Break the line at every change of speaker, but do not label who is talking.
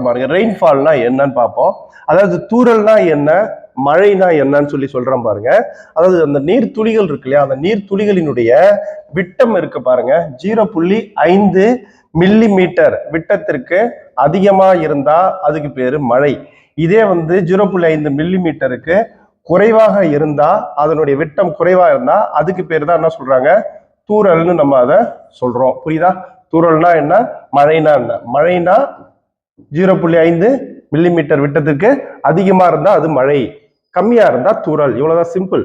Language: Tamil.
சொல்றேன் பாருங்க. ரெயின்ஃபால்னா என்னன்னு பார்ப்போம். அதாவது தூறல்னா என்ன, மழைனா என்னன்னு சொல்றேன் பாருங்க. அதாவது அந்த நீர் துளிகள் இருக்கு இல்லையா, அந்த நீர் துளிகளினுடைய விட்டம் இருக்கு பாருங்க, 0.5 மில்லி மீட்டர் விட்டத்திற்கு அதிகமா இருந்தா அதுக்கு பேரு மழை. இதே 0.5 மில்லி மீட்டருக்கு குறைவாக இருந்தா, அதனுடைய விட்டம் குறைவா இருந்தா அதுக்கு பேர் தான் என்ன சொல்றாங்க, தூறல்னு நம்ம அதை சொல்றோம். புரியுதா? தூறல்னா என்ன, மழைனா என்ன. மழைனா 0.5 மில்லி மீட்டர் விட்டத்துக்கு அதிகமா இருந்தா அது மழை, கம்மியா இருந்தா தூறல். இவ்வளவுதான், சிம்பிள்.